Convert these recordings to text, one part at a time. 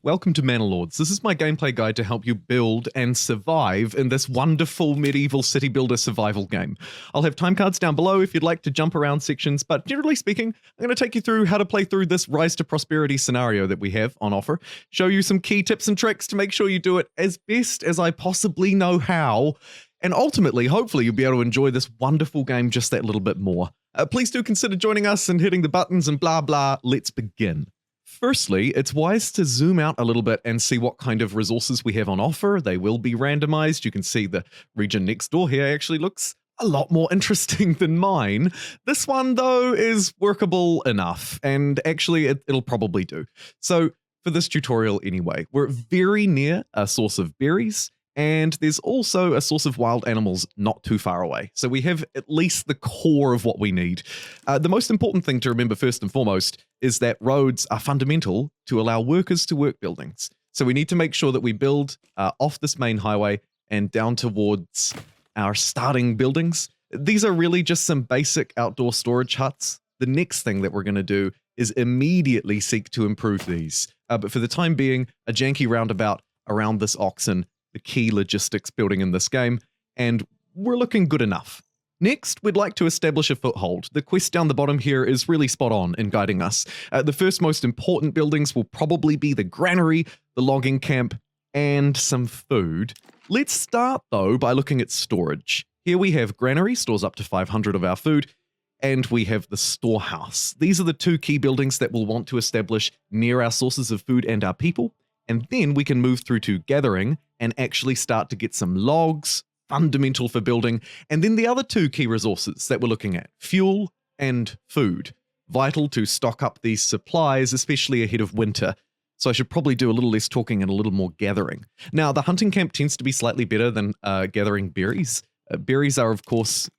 Welcome to Manor Lords. This is my gameplay guide to help you build and survive in this wonderful medieval city builder survival game. I'll have time cards down below if you'd like to jump around sections, but generally speaking, I'm going to take you through how to play through this Rise to Prosperity scenario that we have on offer, show you some key tips and tricks to make sure you do it as best as I possibly know how, and ultimately, hopefully, you'll be able to enjoy this wonderful game just that little bit more. Please do consider joining us and hitting the buttons and blah blah. Let's begin. Firstly, it's wise to zoom out a little bit and see what kind of resources we have on offer. They will be randomized. You can see the region next door here actually looks a lot more interesting than mine. This one, though, is workable enough, and actually it'll probably do. So for this tutorial anyway, we're very near a source of berries, and there's also a source of wild animals not too far away. So we have at least the core of what we need. The most important thing to remember first and foremost is that roads are fundamental to allow workers to work buildings. So we need to make sure that we build off this main highway and down towards our starting buildings. These are really just some basic outdoor storage huts. The next thing that we're going to do is immediately seek to improve these. But for the time being, a janky roundabout around this oxen, the key logistics building in this game, and we're looking good enough. Next, we'd like to establish a foothold. The quest down the bottom here is really spot on in guiding us. The first most important buildings will probably be the granary, the logging camp, and some food. Let's start, though, by looking at storage. Here we have granary, stores up to 500 of our food, and we have the storehouse. These are the two key buildings that we'll want to establish near our sources of food and our people, and then we can move through to gathering and actually start to get some logs, fundamental for building, and then the other two key resources that we're looking at, fuel and food, vital to stock up these supplies, especially ahead of winter. So I should probably do a little less talking and a little more gathering. Now, the hunting camp tends to be slightly better than gathering berries. Berries are, of course,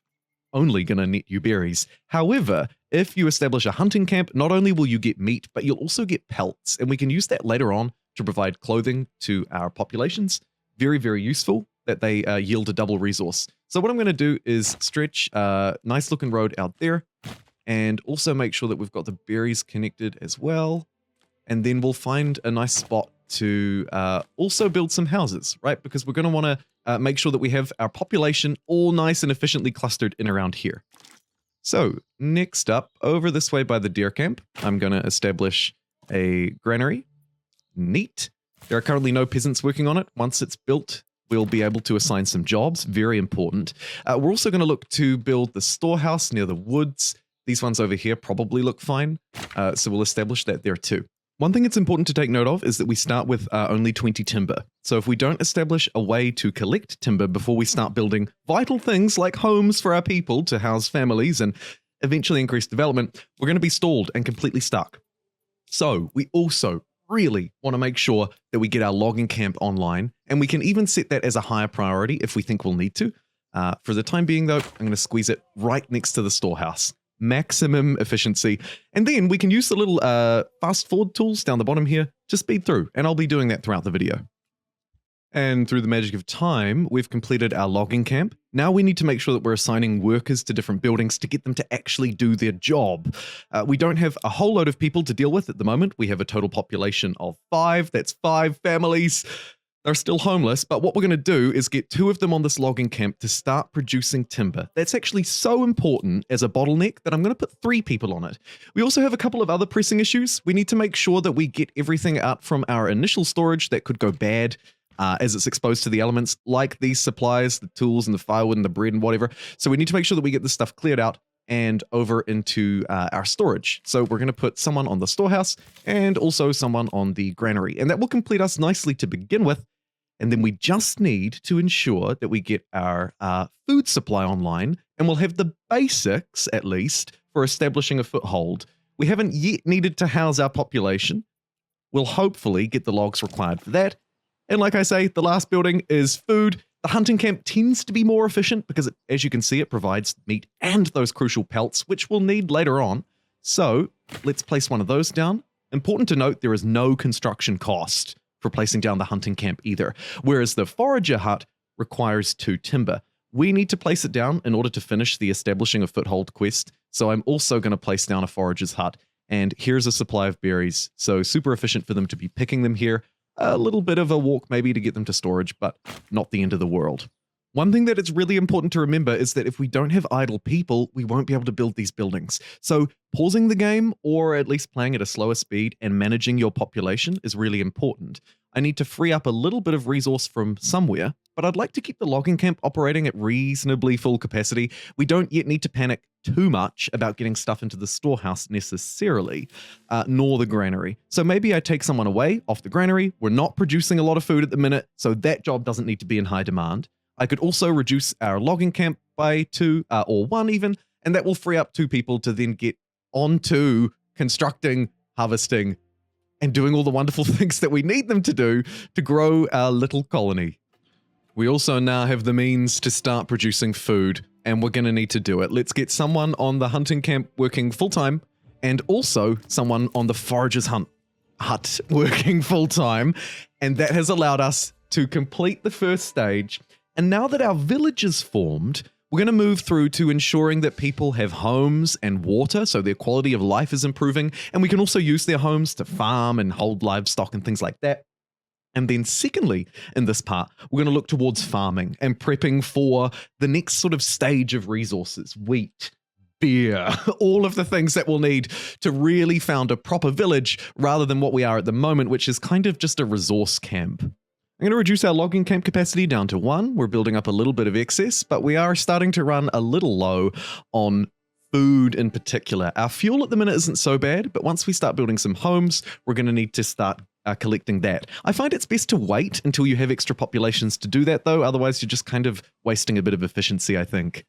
only going to net you berries. However, if you establish a hunting camp, not only will you get meat, but you'll also get pelts, and we can use that later on to provide clothing to our populations. Very, very useful that they yield a double resource. So what I'm going to do is stretch a nice looking road out there and also make sure that we've got the berries connected as well. And then we'll find a nice spot to also build some houses, right? Because we're going to want to make sure that we have our population all nice and efficiently clustered in around here. So next up, over this way by the deer camp, I'm going to establish a granary. Neat. There are currently no peasants working on it. Once it's built, we'll be able to assign some jobs. Very important. We're also going to look to build the storehouse near the woods. These ones over here probably look fine. So we'll establish that there too. One thing it's important to take note of is that we start with only 20 timber. So if we don't establish a way to collect timber before we start building vital things like homes for our people to house families and eventually increase development, we're going to be stalled and completely stuck. So we also really want to make sure that we get our logging camp online, and we can even set that as a higher priority if we think we'll need to. For the time being, though, I'm going to squeeze it right next to the storehouse. Maximum efficiency. And then we can use the little fast forward tools down the bottom here to speed through, and I'll be doing that throughout the video. And through the magic of time, we've completed our logging camp. Now we need to make sure that we're assigning workers to different buildings to get them to actually do their job. We don't have a whole load of people to deal with at the moment. We have a total population of 5. That's 5 families. They're still homeless, but what we're going to do is get 2 of them on this logging camp to start producing timber. That's actually so important as a bottleneck that I'm going to put 3 people on it. We also have a couple of other pressing issues. We need to make sure that we get everything out from our initial storage that could go bad as it's exposed to the elements, like these supplies, the tools and the firewood and the bread and whatever. So we need to make sure that we get this stuff cleared out and over into our storage. So we're going to put someone on the storehouse and also someone on the granary. And that will complete us nicely to begin with. And then we just need to ensure that we get our food supply online, and we'll have the basics, at least, for establishing a foothold. We haven't yet needed to house our population. We'll hopefully get the logs required for that. And like I say, the last building is food. The hunting camp tends to be more efficient because, as you can see, it provides meat and those crucial pelts, which we'll need later on. So let's place one of those down. Important to note, there is no construction cost for placing down the hunting camp either, whereas the forager hut requires 2 timber. We need to place it down in order to finish the establishing a foothold quest, so I'm also going to place down a forager's hut And here's a supply of berries. So super efficient for them to be picking them here. A little bit of a walk maybe to get them to storage, but not the end of the world. One thing that it's really important to remember is that if we don't have idle people, we won't be able to build these buildings. So pausing the game, or at least playing at a slower speed and managing your population is really important. I need to free up a little bit of resource from somewhere, but I'd like to keep the logging camp operating at reasonably full capacity. We don't yet need to panic too much about getting stuff into the storehouse necessarily, nor the granary. So maybe I take someone away off the granary. We're not producing a lot of food at the minute, so that job doesn't need to be in high demand. I could also reduce our logging camp by 2 or 1 even, and that will free up 2 people to then get onto constructing, harvesting, and doing all the wonderful things that we need them to do to grow our little colony. We also now have the means to start producing food, and we're going to need to do it. Let's get someone on the hunting camp working full-time, and also someone on the foragers hut working full-time, and that has allowed us to complete the first stage. And now that our village is formed, we're going to move through to ensuring that people have homes and water, so their quality of life is improving, and we can also use their homes to farm and hold livestock and things like that. And then secondly, in this part, we're going to look towards farming and prepping for the next sort of stage of resources: wheat, beer, all of the things that we'll need to really found a proper village rather than what we are at the moment, which is kind of just a resource camp. I'm going to reduce our logging camp capacity down to 1. We're building up a little bit of excess, but we are starting to run a little low on food in particular. Our fuel at the minute isn't so bad, but once we start building some homes, we're going to need to start collecting that. I find it's best to wait until you have extra populations to do that, though. Otherwise, you're just kind of wasting a bit of efficiency, I think.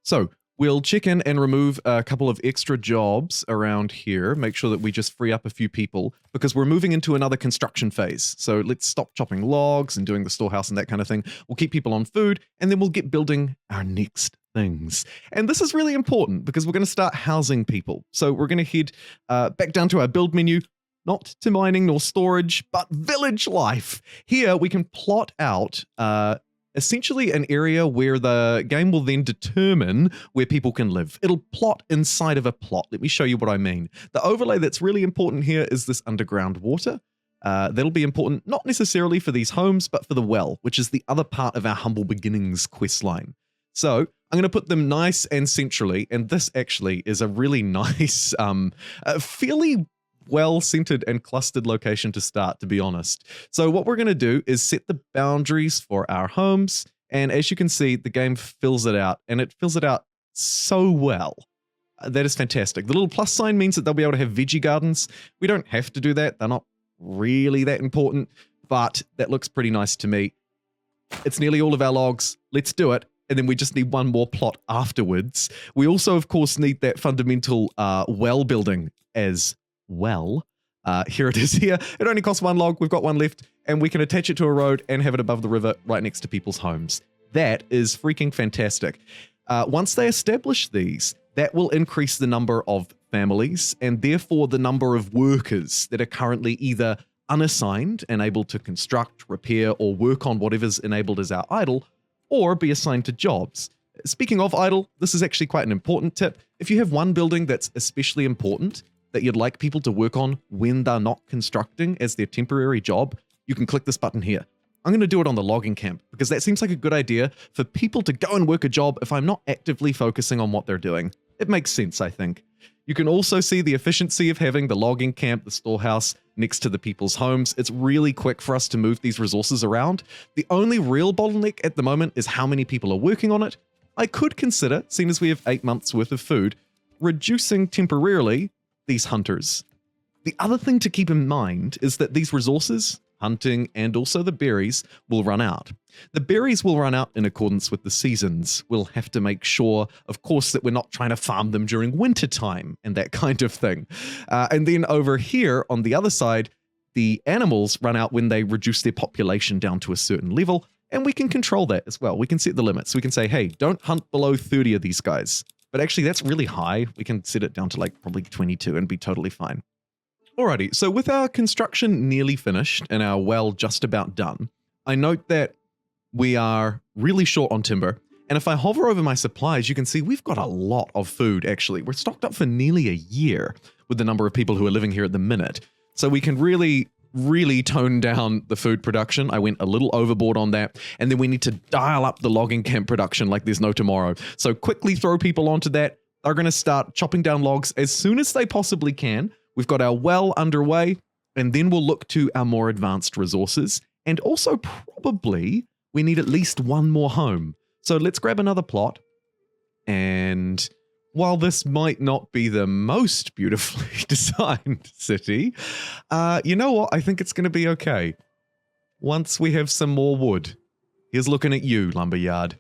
So we'll check in and remove a couple of extra jobs around here. Make sure that we just free up a few people because we're moving into another construction phase. So let's stop chopping logs and doing the storehouse and that kind of thing. We'll keep people on food, and then we'll get building our next things. And this is really important because we're going to start housing people. So we're going to head back down to our build menu, not to mining nor storage, but village life. Here we can plot out essentially an area where the game will then determine where people can live. It'll plot inside of a plot. Let me show you what I mean. The overlay that's really important here is this underground water. That'll be important not necessarily for these homes, but for the well, which is the other part of our Humble Beginnings questline. So I'm going to put them nice and centrally, and this actually is a really nice, fairly well-centered and clustered location to start, to be honest. So what we're going to do is set the boundaries for our homes, and as you can see, the game fills it out, and it fills it out so well. That is fantastic. The little plus sign means that they'll be able to have veggie gardens. We don't have to do that. They're not really that important, but that looks pretty nice to me. It's nearly all of our logs. Let's do it. And then we just need one more plot afterwards. We also, of course, need that fundamental well building as well. Here it is here. It only costs 1 log. We've got 1 left, and we can attach it to a road and have it above the river right next to people's homes. That is freaking fantastic. Once they establish these, that will increase the number of families and therefore the number of workers that are currently either unassigned and able to construct, repair, or work on whatever's enabled as our idle, or be assigned to jobs. Speaking of idle, this is actually quite an important tip. If you have one building that's especially important that you'd like people to work on when they're not constructing as their temporary job, you can click this button here. I'm going to do it on the logging camp because that seems like a good idea for people to go and work a job if I'm not actively focusing on what they're doing. It makes sense, I think. You can also see the efficiency of having the logging camp, the storehouse, next to the people's homes. It's really quick for us to move these resources around. The only real bottleneck at the moment is how many people are working on it. I could consider, seeing as we have 8 months worth of food, reducing temporarily these hunters. The other thing to keep in mind is that these resources, hunting and also the berries, will run out. The berries will run out in accordance with the seasons. We'll have to make sure, of course, that we're not trying to farm them during winter time and that kind of thing. And then over here on the other side, the animals run out when they reduce their population down to a certain level, and we can control that as well. We can set the limits. We can say, hey, don't hunt below 30 of these guys. But actually, that's really high. We can set it down to like probably 22 and be totally fine. Alrighty, so with our construction nearly finished and our well just about done, I note that we are really short on timber, And if I hover over my supplies, you can see we've got a lot of food, actually. We're stocked up for nearly a year with the number of people who are living here at the minute. So we can really tone down the food production. I went a little overboard on that. And then we need to dial up the logging camp production like there's no tomorrow. So quickly throw people onto that. They're going to start chopping down logs as soon as they possibly can. We've got our well underway, and then we'll look to our more advanced resources. And also probably we need at least one more home. So let's grab another plot. And while this might not be the most beautifully designed city, you know what? I think it's going to be okay. Once we have some more wood. Here's looking at you, lumberyard.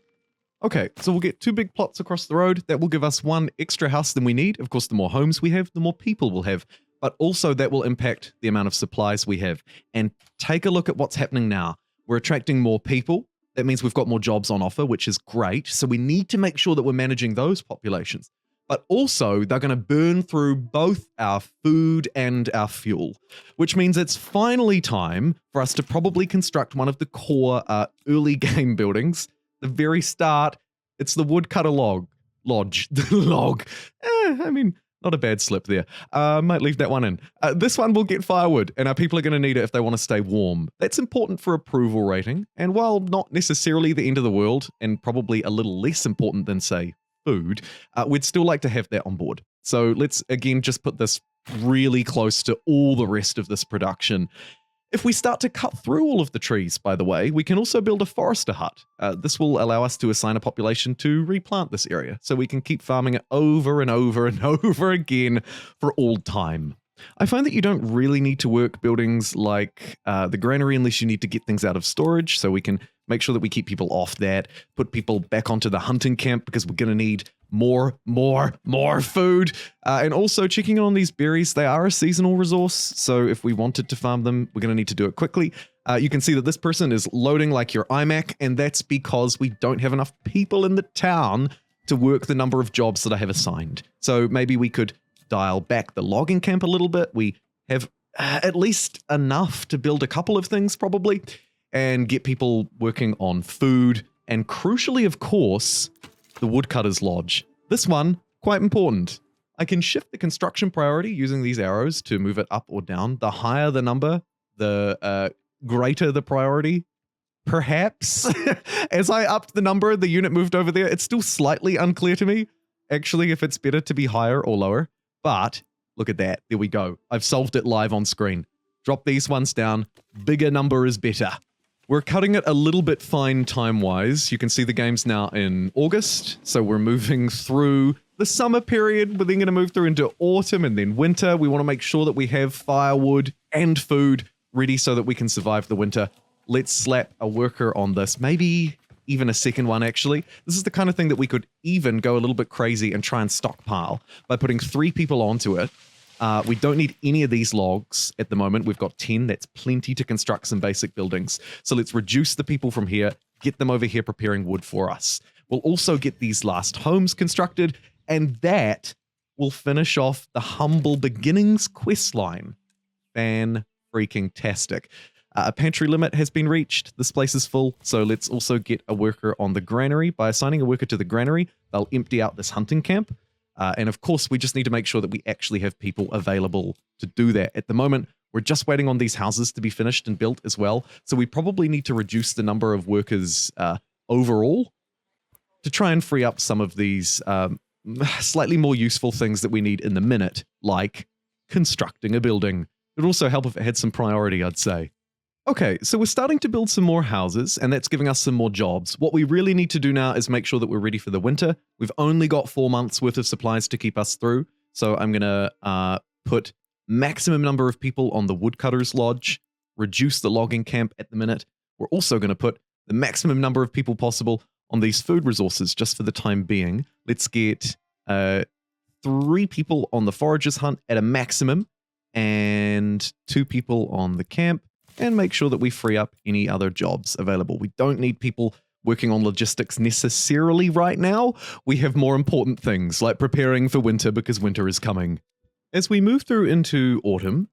Okay, so we'll get 2 big plots across the road. That will give us 1 extra house than we need. Of course, the more homes we have, the more people we'll have. But also that will impact the amount of supplies we have. And take a look at what's happening now. We're attracting more people. That means we've got more jobs on offer, which is great. So we need to make sure that we're managing those populations. But also, they're going to burn through both our food and our fuel, which means it's finally time for us to probably construct one of the core early game buildings. The very start, it's the woodcutter lodge. The log. I mean, not a bad slip there. Might leave that one in. This one will get firewood, and our people are going to need it if they want to stay warm. That's important for approval rating, and while not necessarily the end of the world, and probably a little less important than, say, food, we'd still like to have that on board. So let's, again, just put this really close to all the rest of this production. If we start to cut through all of the trees, by the way, we can also build a forester hut. This will allow us to assign a population to replant this area, so we can keep farming it over and over and over again for all time. I find that you don't really need to work buildings like the granary unless you need to get things out of storage, so we can make sure that we keep people off that, put people back onto the hunting camp because we're going to need more food. And also checking on these berries. They are a seasonal resource, so if we wanted to farm them, we're going to need to do it quickly. You can see that this person is loading like your iMac, and that's because we don't have enough people in the town to work the number of jobs that I have assigned. So maybe we could dial back the logging camp a little bit. We have at least enough to build a couple of things probably, and get people working on food, and crucially, of course, the woodcutter's lodge. This one, quite important. I can shift the construction priority using these arrows to move it up or down. The higher the number, the greater the priority. Perhaps. As I upped the number, the unit moved over there. It's still slightly unclear to me, actually, if it's better to be higher or lower. But look at that. There we go. I've solved it live on screen. Drop these ones down. Bigger number is better. We're cutting it a little bit fine time-wise. You can see the game's now in August, so we're moving through the summer period. We're then going to move through into autumn and then winter. We want to make sure that we have firewood and food ready so that we can survive the winter. Let's slap a worker on this, maybe even a second one, actually. This is the kind of thing that we could even go a little bit crazy and try and stockpile by putting 3 people onto it. We don't need any of these logs at the moment. We've got 10. That's plenty to construct some basic buildings. So let's reduce the people from here, get them over here preparing wood for us. We'll also get these last homes constructed, and that will finish off the Humble Beginnings quest line. Fan-freaking-tastic. A pantry limit has been reached. This place is full, so let's also get a worker on the granary. By assigning a worker to the granary, they'll empty out this hunting camp. And of course, we just need to make sure that we actually have people available to do that. At the moment, we're just waiting on these houses to be finished and built as well. So we probably need to reduce the number of workers overall to try and free up some of these slightly more useful things that we need in the minute, like constructing a building. It would also help if it had some priority, I'd say. Okay, so we're starting to build some more houses, and that's giving us some more jobs. What we really need to do now is make sure that we're ready for the winter. We've only got 4 months worth of supplies to keep us through, so I'm going to put maximum number of people on the woodcutter's lodge, reduce the logging camp at the minute. We're also going to put the maximum number of people possible on these food resources just for the time being. Let's get 3 people on the forager's hunt at a maximum, and 2 people on the camp. And make sure that we free up any other jobs available. We don't need people working on logistics necessarily right now. We have more important things like preparing for winter because winter is coming. As we move through into autumn,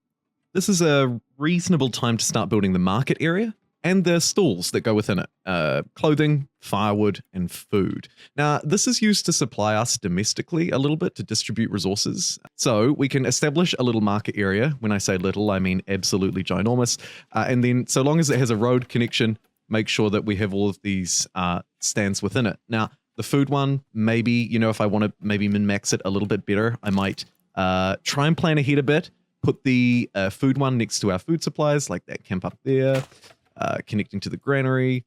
this is a reasonable time to start building the market area. and the stalls that go within it, clothing, firewood, and food. Now, this is used to supply us domestically a little bit to distribute resources. So we can establish a little market area. When I say little, I mean absolutely ginormous. And then so long as it has a road connection, make sure that we have all of these stands within it. Now, the food one, maybe, you know, if I want to maybe min-max it a little bit better, I might try and plan ahead a bit, put the food one next to our food supplies, like that camp up there, connecting to the granary,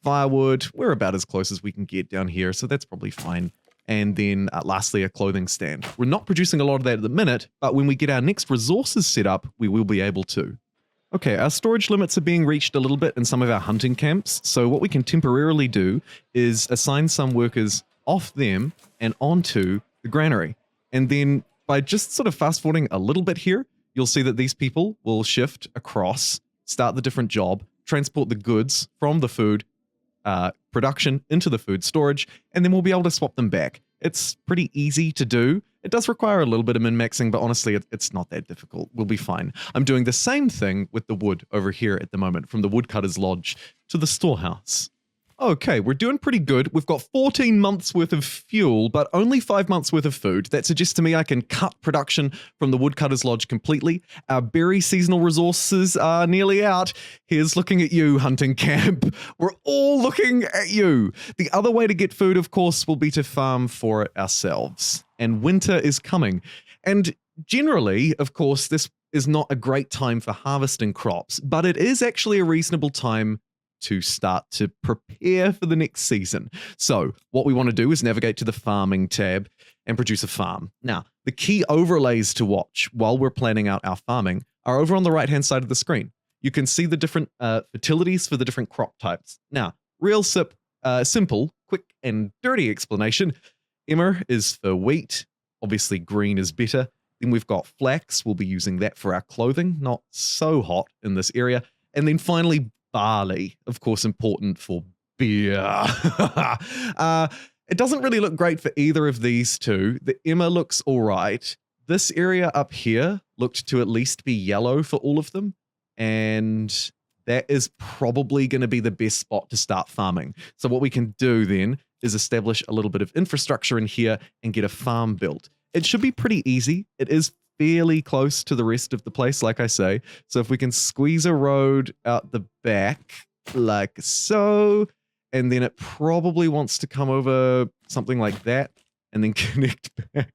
firewood. We're about as close as we can get down here, so that's probably fine. And then lastly, a clothing stand. We're not producing a lot of that at the minute, but when we get our next resources set up, we will be able to. Okay, our storage limits are being reached a little bit in some of our hunting camps, so what we can temporarily do is assign some workers off them and onto the granary. And then by just sort of fast forwarding a little bit here, you'll see that these people will shift across, start the different job, transport the goods from the food production into the food storage, and then we'll be able to swap them back. It's pretty easy to do. It does require a little bit of min-maxing, but honestly, it's not that difficult. We'll be fine. I'm doing the same thing with the wood over here at the moment, from the woodcutter's lodge to the storehouse. Okay, we're doing pretty good. We've got 14 months worth of fuel, but only 5 months worth of food. That suggests to me I can cut production from the woodcutter's lodge completely. Our berry seasonal resources are nearly out. Here's looking at you, hunting camp. We're all looking at you. The other way to get food, of course, will be to farm for it ourselves. And winter is coming. And generally, of course, this is not a great time for harvesting crops, but it is actually a reasonable time to start to prepare for the next season. So what we want to do is navigate to the farming tab and produce a farm. Now, the key overlays to watch while we're planning out our farming are over on the right-hand side of the screen. You can see the different fertilities for the different crop types. Now, real simple, quick and dirty explanation. Emmer is for wheat. Obviously, green is better. Then we've got flax. We'll be using that for our clothing. Not so hot in this area. And then finally, barley, of course, important for beer. It doesn't really look great for either of these two. The Emma looks all right. This area up here looked to at least be yellow for all of them. And that is probably going to be the best spot to start farming. So what we can do then is establish a little bit of infrastructure in here and get a farm built. It should be pretty easy. It is fairly close to the rest of the place, like I say. So if we can squeeze a road out the back, like so, and then it probably wants to come over something like that, and then connect back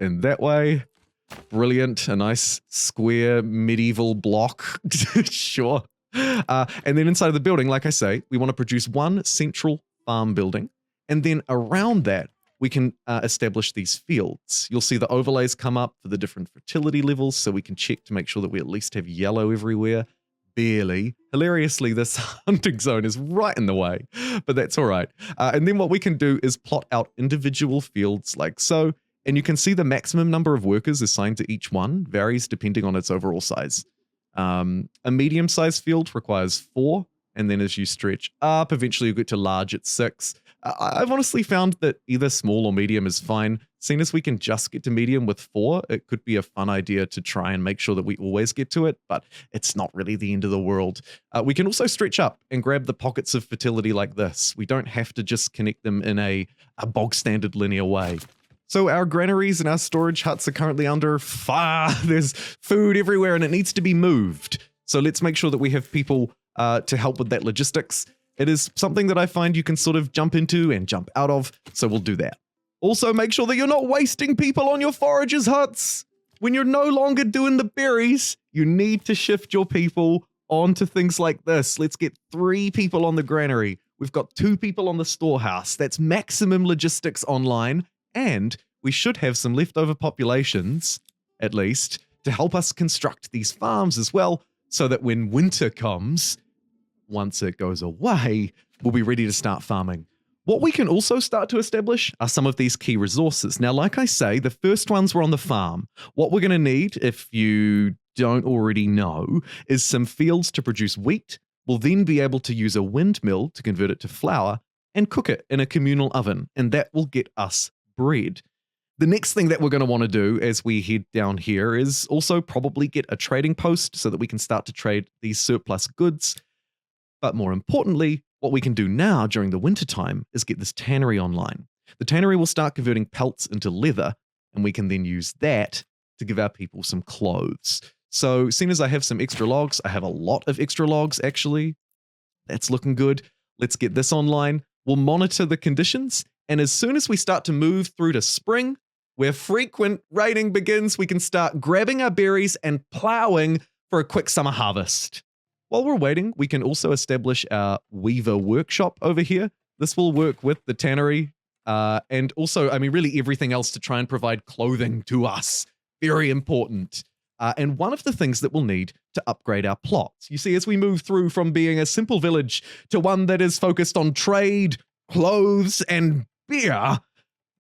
in that way. Brilliant. A nice square medieval block. Sure. And then inside of the building, like I say, we want to produce one central farm building, and then around that, we can establish these fields. You'll see the overlays come up for the different fertility levels, so we can check to make sure that we at least have yellow everywhere. Barely. Hilariously, this hunting zone is right in the way, but that's all right. And then what we can do is plot out individual fields like so, and you can see the maximum number of workers assigned to each one varies depending on its overall size. A medium-sized field requires 4, and then as you stretch up, eventually you get to large at 6. I've honestly found that either small or medium is fine. Seeing as we can just get to medium with 4, it could be a fun idea to try and make sure that we always get to it, but it's not really the end of the world. We can also stretch up and grab the pockets of fertility like this. We don't have to just connect them in a bog standard linear way. So our granaries and our storage huts are currently under fire. There's food everywhere and it needs to be moved. So let's make sure that we have people to help with that logistics. It is something that I find you can sort of jump into and jump out of, so we'll do that. Also, make sure that you're not wasting people on your foragers' huts. When you're no longer doing the berries, you need to shift your people onto things like this. Let's get 3 people on the granary. We've got 2 people on the storehouse. That's maximum logistics online, and we should have some leftover populations, at least, to help us construct these farms as well, so that when winter comes, once it goes away, we'll be ready to start farming. What we can also start to establish are some of these key resources. Now, like I say, the first ones were on the farm. What we're going to need, if you don't already know, is some fields to produce wheat. We'll then be able to use a windmill to convert it to flour and cook it in a communal oven, and that will get us bread. The next thing that we're going to want to do as we head down here is also probably get a trading post so that we can start to trade these surplus goods. But more importantly, what we can do now during the wintertime is get this tannery online. The tannery will start converting pelts into leather, and we can then use that to give our people some clothes. So, seeing as I have some extra logs, I have a lot of extra logs actually. That's looking good. Let's get this online. We'll monitor the conditions, and as soon as we start to move through to spring, where frequent raiding begins, we can start grabbing our berries and plowing for a quick summer harvest. While we're waiting, we can also establish our weaver workshop over here. This will work with the tannery and also, I mean, really everything else to try and provide clothing to us. Very important. And one of the things that we'll need to upgrade our plots. You see, as we move through from being a simple village to one that is focused on trade, clothes, and beer,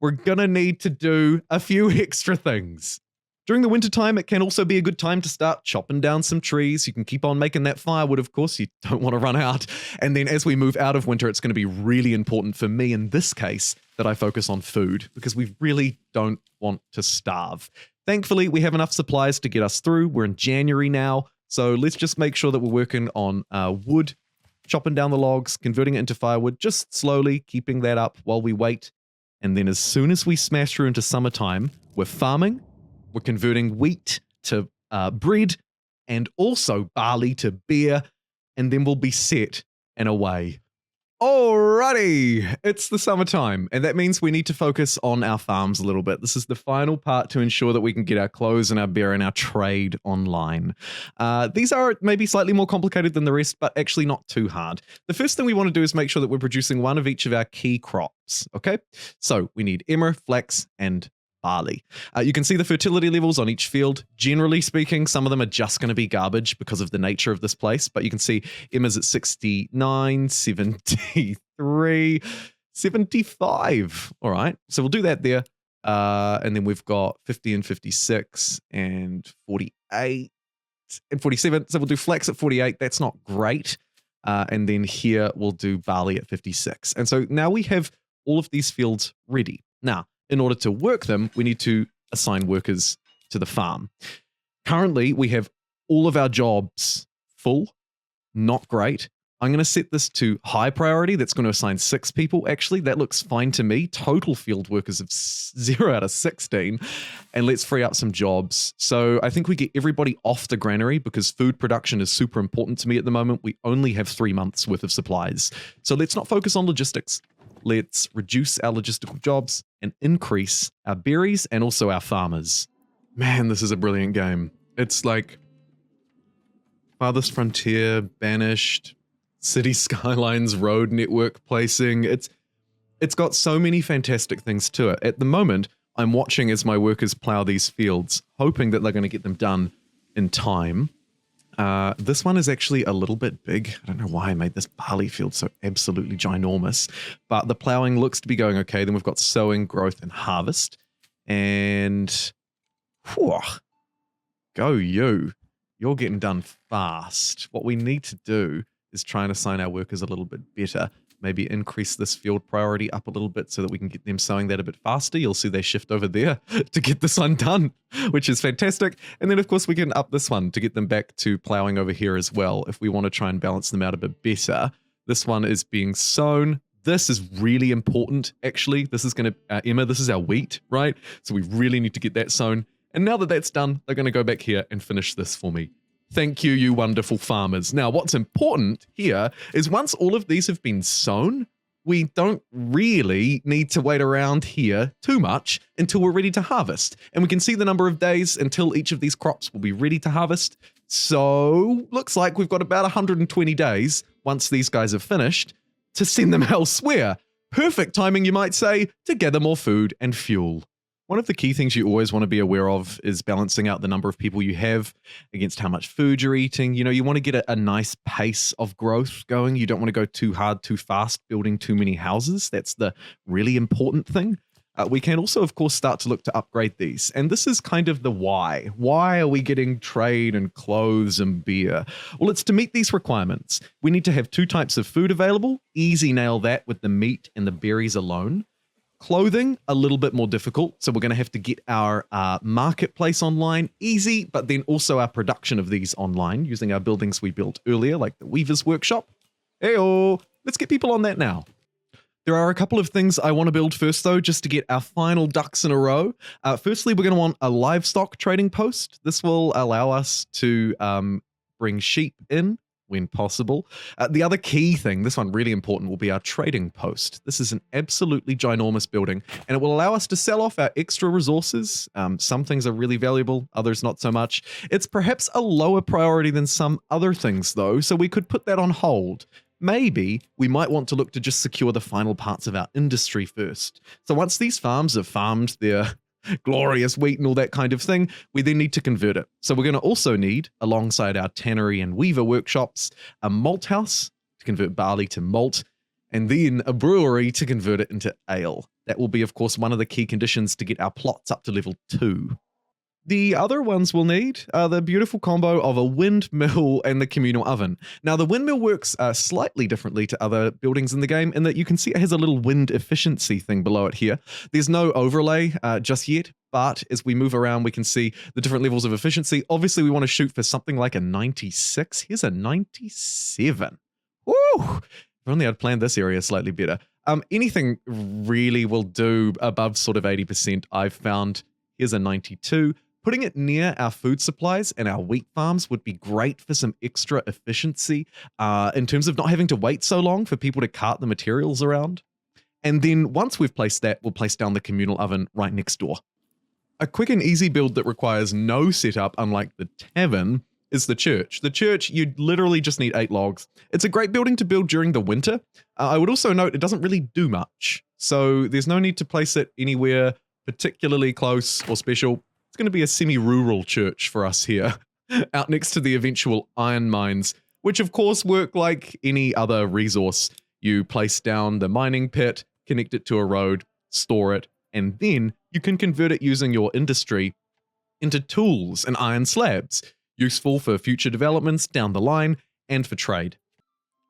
we're gonna need to do a few extra things. During the wintertime, it can also be a good time to start chopping down some trees. You can keep on making that firewood, of course. You don't want to run out. And then as we move out of winter, it's going to be really important for me in this case that I focus on food because we really don't want to starve. Thankfully, we have enough supplies to get us through. We're in January now, so let's just make sure that we're working on wood, chopping down the logs, converting it into firewood, just slowly keeping that up while we wait. And then as soon as we smash through into summertime, we're farming. We're converting wheat to bread and also barley to beer, and then we'll be set and away. Alrighty, it's the summertime, and that means we need to focus on our farms a little bit. This is the final part to ensure that we can get our clothes and our beer and our trade online. These are maybe slightly more complicated than the rest, but actually not too hard. The first thing we want to do is make sure that we're producing one of each of our key crops, okay? So we need emmer, flax, and barley. You can see the fertility levels on each field. Generally speaking, some of them are just going to be garbage because of the nature of this place, but you can see Emma's at 69, 73, 75. All right, so we'll do that there. And then we've got 50 and 56 and 48 and 47. So we'll do flax at 48. That's not great. And then here we'll do barley at 56. And so now we have all of these fields ready. Now, in order to work them, we need to assign workers to the farm. Currently, we have all of our jobs full. Not great. I'm going to set this to high priority. That's going to assign 6 people. Actually, that looks fine to me. Total field workers of 0 out of 16. And let's free up some jobs. So I think we get everybody off the granary because food production is super important to me at the moment. We only have 3 months worth of supplies. So let's not focus on logistics. Let's reduce our logistical jobs and increase our berries and also our farmers. Man, this is a brilliant game. It's like Farthest Frontier, Banished, City Skylines, Road Network placing. It's got so many fantastic things to it. At the moment, I'm watching as my workers plow these fields, hoping that they're going to get them done in time. This one is actually a little bit big. I don't know why I made this barley field so absolutely ginormous, but the plowing looks to be going okay. Then we've got sowing, growth, and harvest. And whew, go you. You're getting done fast. What we need to do is try and assign our workers a little bit better. Maybe increase this field priority up a little bit so that we can get them sowing that a bit faster. You'll see they shift over there to get this one done, which is fantastic. And then, of course, we can up this one to get them back to plowing over here as well if we want to try and balance them out a bit better. This one is being sown. This is really important, actually. This is going to, Emma, this is our wheat, right? So we really need to get that sown. And now that that's done, they're going to go back here and finish this for me. Thank you, you wonderful farmers. Now, what's important here is once all of these have been sown, we don't really need to wait around here too much until we're ready to harvest. And we can see the number of days until each of these crops will be ready to harvest. So, looks like we've got about 120 days once these guys have finished to send them elsewhere. Perfect timing, you might say, to gather more food and fuel. One of the key things you always want to be aware of is balancing out the number of people you have against how much food you're eating. You know, you want to get a nice pace of growth going. You don't want to go too hard, too fast, building too many houses. That's the really important thing. We can also, of course, start to look to upgrade these. And this is kind of the why. Why are we getting trade and clothes and beer? Well, it's to meet these requirements. We need to have 2 types of food available. Easy nail that with the meat and the berries alone. Clothing, a little bit more difficult. So we're going to have to get our marketplace online, easy, but then also our production of these online using our buildings we built earlier, like the Weaver's Workshop. Heyo, let's get people on that now. There are a couple of things I want to build first, though, just to get our final ducks in a row. Firstly, we're going to want a livestock trading post. This will allow us to bring sheep in when possible. The other key thing, this one really important, will be our trading post. This is an absolutely ginormous building, and it will allow us to sell off our extra resources. Some things are really valuable, others not so much. It's perhaps a lower priority than some other things, though, so we could put that on hold. Maybe we might want to look to just secure the final parts of our industry first. So once these farms have farmed their glorious wheat and all that kind of thing, we then need to convert it. So we're going to also need, alongside our tannery and weaver workshops, a malt house to convert barley to malt, and then a brewery to convert it into ale. That will be, of course, one of the key conditions to get our plots up to level 2. The other ones we'll need are the beautiful combo of a windmill and the communal oven. Now, the windmill works slightly differently to other buildings in the game in that you can see it has a little wind efficiency thing below it here. There's no overlay just yet, but as we move around, we can see the different levels of efficiency. Obviously, we want to shoot for something like a 96. Here's a 97. Woo! If only I'd planned this area slightly better. Anything really will do above sort of 80%, I've found. Here's a 92. Putting it near our food supplies and our wheat farms would be great for some extra efficiency in terms of not having to wait so long for people to cart the materials around. And then once we've placed that, we'll place down the communal oven right next door. A quick and easy build that requires no setup, unlike the tavern, is the church. The church, you literally just need 8 logs. It's a great building to build during the winter. I would also note it doesn't really do much, so there's no need to place it anywhere particularly close or special. It's going to be a semi-rural church for us here, out next to the eventual iron mines, which of course work like any other resource. You place down the mining pit, connect it to a road, store it, and then you can convert it using your industry into tools and iron slabs, useful for future developments down the line and for trade.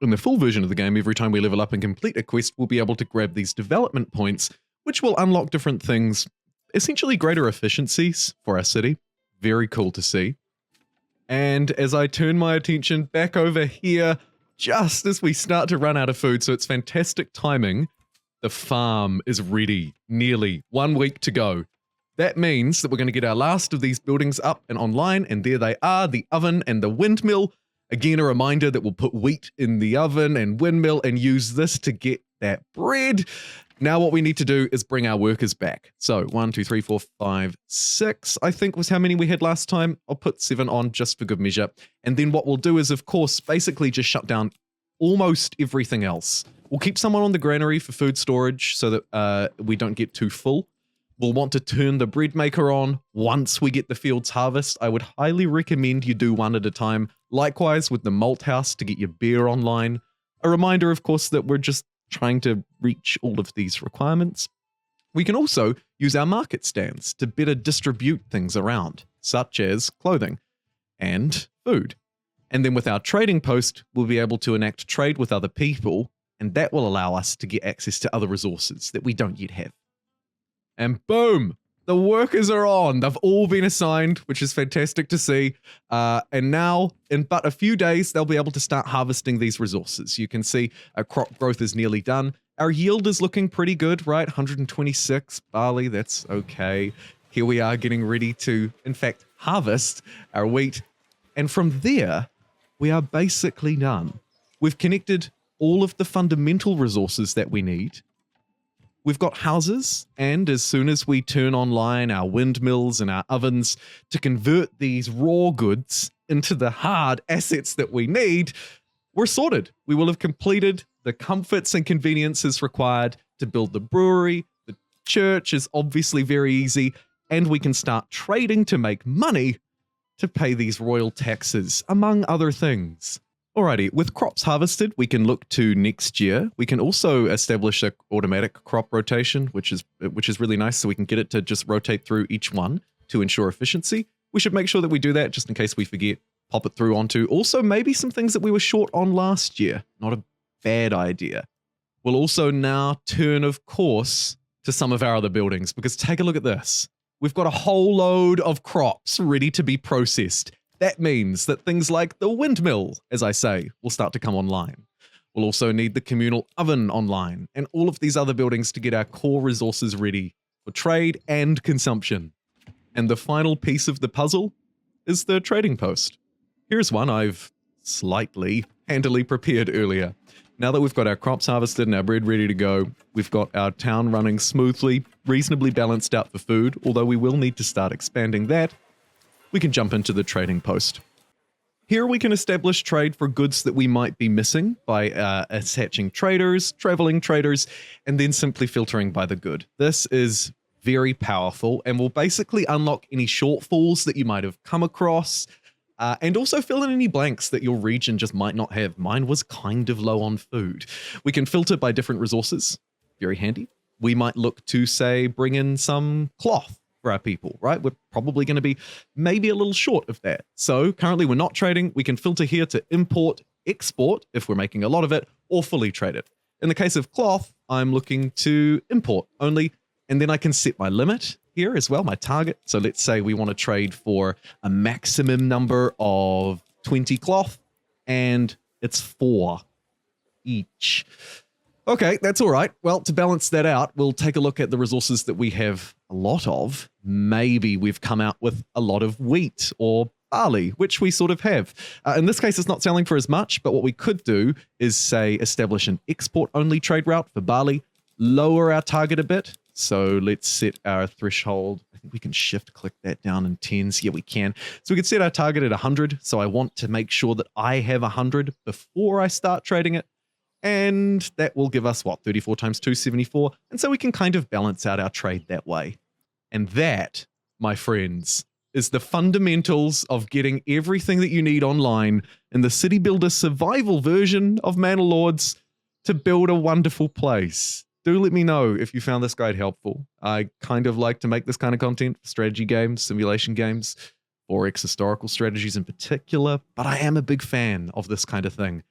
In the full version of the game, every time we level up and complete a quest, we'll be able to grab these development points, which will unlock different things. Essentially greater efficiencies for our city. Very cool to see. And as I turn my attention back over here, just as we start to run out of food, so it's fantastic timing, the farm is ready. Nearly 1 week to go. That means that we're going to get our last of these buildings up and online, and there they are, the oven and the windmill. Again, a reminder that we'll put wheat in the oven and windmill and use this to get that bread. Now what we need to do is bring our workers back. So 1, 2, 3, 4, 5, 6, I think was how many we had last time. I'll put 7 on just for good measure. And then what we'll do is, of course, basically just shut down almost everything else. We'll keep someone on the granary for food storage so that we don't get too full. We'll want to turn the bread maker on once we get the field's harvest. I would highly recommend you do one at a time. Likewise with the malt house to get your beer online. A reminder, of course, that we're just trying to reach all of these requirements. We can also use our market stands to better distribute things around, such as clothing and food. And then with our trading post, we'll be able to enact trade with other people, and that will allow us to get access to other resources that we don't yet have. And boom! The workers are on. They've all been assigned, which is fantastic to see. And now, in but a few days, they'll be able to start harvesting these resources. You can see our crop growth is nearly done. Our yield is looking pretty good, right? 126 barley, that's okay. Here we are getting ready to, in fact, harvest our wheat. And from there, we are basically done. We've connected all of the fundamental resources that we need. We've got houses, and as soon as we turn online our windmills and our ovens to convert these raw goods into the hard assets that we need, we're sorted. We will have completed the comforts and conveniences required to build the brewery. The church is obviously very easy, and we can start trading to make money to pay these royal taxes, among other things. Alrighty, with crops harvested, we can look to next year. We can also establish an automatic crop rotation, which is really nice, so we can get it to just rotate through each one to ensure efficiency. We should make sure that we do that just in case we forget. Pop it through onto also maybe some things that we were short on last year. Not a bad idea. We'll also now turn, of course, to some of our other buildings, because take a look at this. We've got a whole load of crops ready to be processed. That means that things like the windmill, as I say, will start to come online. We'll also need the communal oven online and all of these other buildings to get our core resources ready for trade and consumption. And the final piece of the puzzle is the trading post. Here's one I've slightly handily prepared earlier. Now that we've got our crops harvested and our bread ready to go, we've got our town running smoothly, reasonably balanced out for food, although we will need to start expanding that, we can jump into the trading post. Here we can establish trade for goods that we might be missing by attaching traders, traveling traders, and then simply filtering by the good. This is very powerful and will basically unlock any shortfalls that you might have come across, and also fill in any blanks that your region just might not have. Mine was kind of low on food. We can filter by different resources. Very handy. We might look to, say, bring in some cloth for our people, right? We're probably going to be maybe a little short of that. So currently we're not trading. We can filter here to import, export if we're making a lot of it, or fully trade it. In the case of cloth, I'm looking to import only, and then I can set my limit here as well, my target. So let's say we want to trade for a maximum number of 20 cloth, and it's 4 each. Okay, that's all right. Well, to balance that out, we'll take a look at the resources that we have a lot of. Maybe we've come out with a lot of wheat or barley, which we sort of have. In this case, it's not selling for as much, but what we could do is, say, establish an export-only trade route for barley, lower our target a bit. So let's set our threshold. I think we can shift-click that down in tens. Yeah, we can. So we could set our target at 100. So I want to make sure that I have 100 before I start trading it. And that will give us, what, 34 times 2, 74. And so we can kind of balance out our trade that way. And that, my friends, is the fundamentals of getting everything that you need online in the City Builder survival version of Manor Lords to build a wonderful place. Do let me know if you found this guide helpful. I kind of like to make this kind of content for strategy games, simulation games, 4X historical strategies in particular, but I am a big fan of this kind of thing.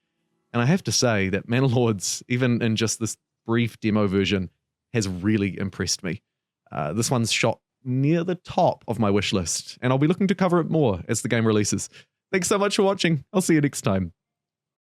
And I have to say that Manor Lords, even in just this brief demo version, has really impressed me. This one's shot near the top of my wish list, and I'll be looking to cover it more as the game releases. Thanks so much for watching. I'll see you next time.